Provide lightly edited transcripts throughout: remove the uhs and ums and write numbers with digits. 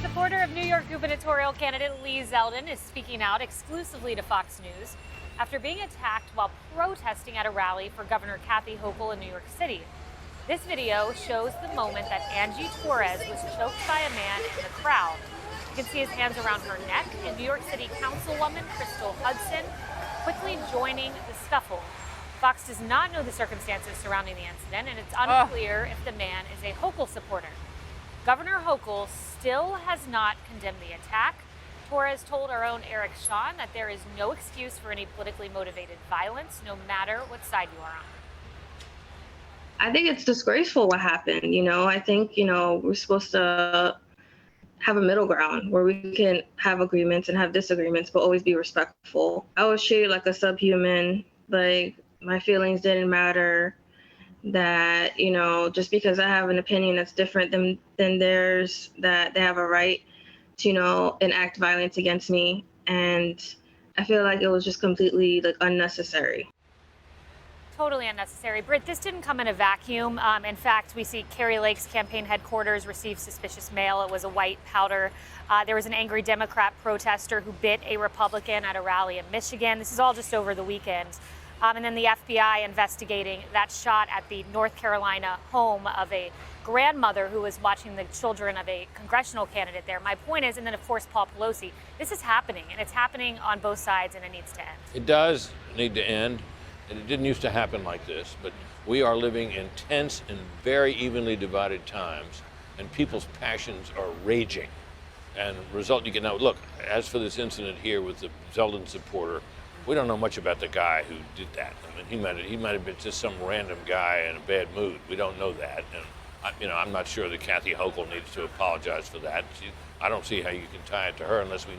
Supporter of New York gubernatorial candidate Lee Zeldin is speaking out exclusively to Fox News after being attacked while protesting at a rally for Governor Kathy Hochul in New York City. This video shows the moment that Angie Torres was choked by a man in the crowd. You can see his hands around her neck, and New York City Councilwoman Crystal Hudson quickly joining the scuffle. Fox does not know the circumstances surrounding the incident, and it's unclear if the man is a Hochul supporter. Governor Hochul still has not condemned the attack. Torres told our own Eric Shawn that there is no excuse for any politically motivated violence, no matter what side you are on. I think it's disgraceful what happened. I think, we're supposed to have a middle ground where we can have agreements and have disagreements, but always be respectful. I was treated like a subhuman, like my feelings didn't matter, that, just because I have an opinion that's different than theirs, that they have a right to, enact violence against me. And I feel like it was just completely unnecessary. Totally unnecessary. Britt, this didn't come in a vacuum. In fact, we see Kari Lake's campaign headquarters receive suspicious mail. It was a white powder. There was an angry Democrat protester who bit a Republican at a rally in Michigan. This is all just over the weekend. And then the FBI investigating that shot at the North Carolina home of a grandmother who was watching the children of a congressional candidate there. My point is, and then of course Paul Pelosi, this is happening, and it's happening on both sides, and it needs to end. It does need to end. And it didn't used to happen like this, but we are living in tense and very evenly divided times, and people's passions are raging. And result, you can now look, as for this incident here with the Zeldin supporter, we don't know much about the guy who did that. I mean, he might have been just some random guy in a bad mood. We don't know that. And I'm not sure that Kathy Hochul needs to apologize for that. I don't see how you can tie it to her unless we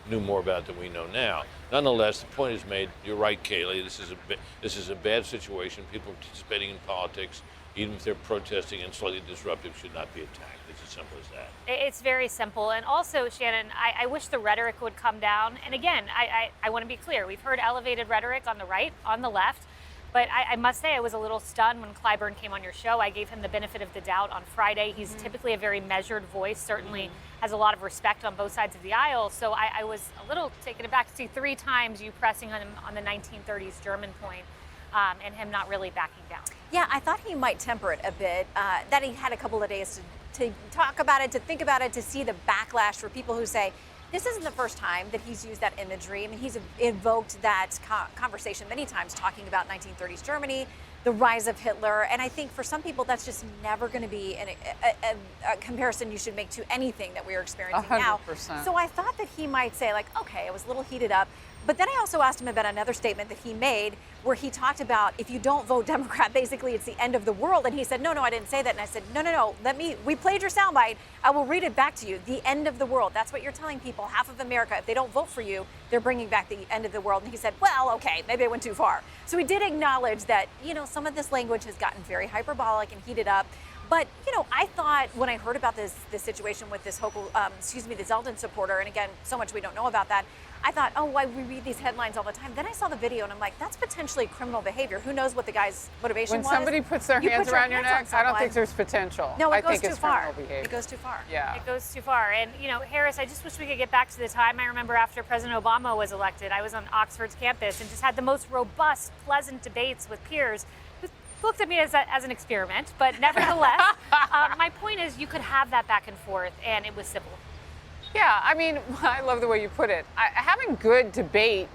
knew more about it than we know now. Nonetheless, the point is made. You're right, Kaylee. This is a bad situation. People participating in politics, even if they're protesting and slightly disruptive, should not be attacked. It's as simple as that. It's very simple. And also, Shannon, I wish the rhetoric would come down. And again, I want to be clear. We've heard elevated rhetoric on the right, on the left. But I must say I was a little stunned when Clyburn came on your show. I gave him the benefit of the doubt on Friday. He's typically a very measured voice, certainly has a lot of respect on both sides of the aisle. So I was a little taken aback to see 3 times you pressing on him on the 1930s German point and him not really backing down. Yeah, I thought he might temper it a bit, that he had a couple of days to talk about it, to think about it, to see the backlash for people who say, this isn't the first time that he's used that imagery. I mean, he's invoked that conversation many times, talking about 1930s Germany, the rise of Hitler. And I think for some people, that's just never going to be a comparison you should make to anything that we are experiencing 100%. now. So I thought that he might say, okay, I was a little heated up. But then I also asked him about another statement that he made where he talked about if you don't vote Democrat, basically it's the end of the world. And he said, no, I didn't say that. And I said, no, we played your soundbite. I will read it back to you. The end of the world. That's what you're telling people. Half of America, if they don't vote for you, they're bringing back the end of the world. And he said, well, okay, maybe I went too far. So he did acknowledge that, some of this language has gotten very hyperbolic and heated up. But, I thought when I heard about this situation with this the Zeldin supporter, and again, so much we don't know about that, I thought, why we read these headlines all the time. Then I saw the video and I'm like, that's potentially criminal behavior. Who knows what the guy's motivation was? When somebody puts their hands around your neck, I don't think there's potential. No, I think it's criminal behavior. It goes too far. Yeah. It goes too far. And, Harris, I just wish we could get back to the time I remember after President Obama was elected. I was on Oxford's campus and just had the most robust, pleasant debates with peers who looked at me as an experiment. But nevertheless, my point is you could have that back and forth and it was civil. Yeah, I mean, I love the way you put it. Having good debate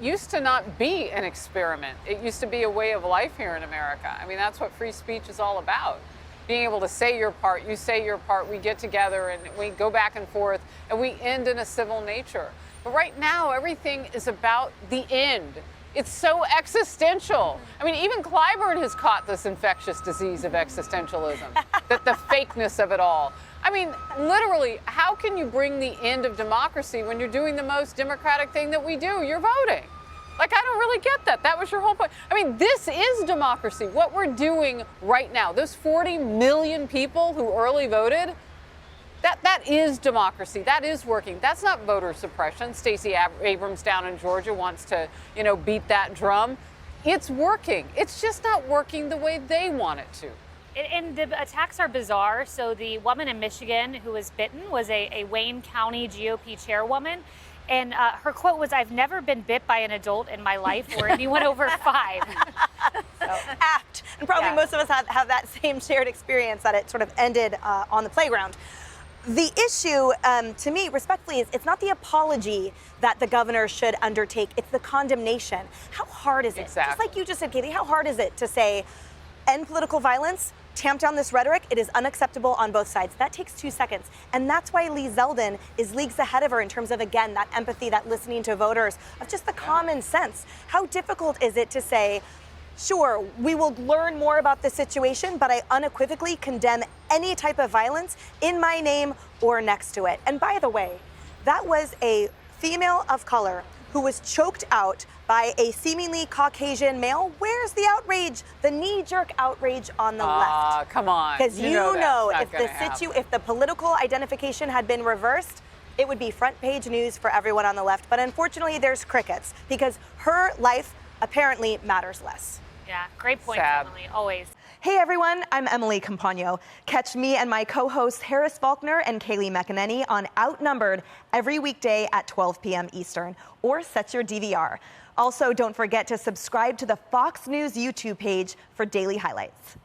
used to not be an experiment. It used to be a way of life here in America. I mean, that's what free speech is all about. Being able to say your part, you say your part, we get together and we go back and forth and we end in a civil nature. But right now, everything is about the end. It's so existential. I mean, even Clyburn has caught this infectious disease of existentialism, that the fakeness of it all. I mean, literally, how can you bring the end of democracy when you're doing the most democratic thing that we do? You're voting. I don't really get that. That was your whole point. I mean, this is democracy. What we're doing right now, those 40 million people who early voted, that is democracy. That is working. That's not voter suppression. Stacey Abrams down in Georgia wants to, beat that drum. It's working. It's just not working the way they want it to. And the attacks are bizarre. So the woman in Michigan who was bitten was a Wayne County GOP chairwoman. And her quote was, "I've never been bit by an adult in my life or anyone over 5. So, apt. And probably most of us have that same shared experience that it sort of ended on the playground. The issue, to me, respectfully, is it's not the apology that the governor should undertake, it's the condemnation. How hard is it? Exactly. Just like you just said, Katie, how hard is it to say, end political violence, tamp down this rhetoric, it is unacceptable on both sides? That takes 2 seconds. And that's why Lee Zeldin is leagues ahead of her in terms of, again, that empathy, that listening to voters, of just the common sense. How difficult is it to say, sure, we will learn more about this situation, but I unequivocally condemn any type of violence in my name or next to it. And by the way, that was a female of color who was choked out by a seemingly Caucasian male. Where's the outrage, the knee-jerk outrage on the left? Come on. Because you know know that's if the political identification had been reversed, it would be front page news for everyone on the left. But unfortunately, there's crickets because her life apparently matters less. yeah, great point, Sad. Emily, always. Hey everyone, I'm Emily Campagno. Catch me and my co-hosts Harris Faulkner and Kaylee McEnany on Outnumbered every weekday at 12 p.m. Eastern, or set your DVR. Also, don't forget to subscribe to the Fox News YouTube page for daily highlights.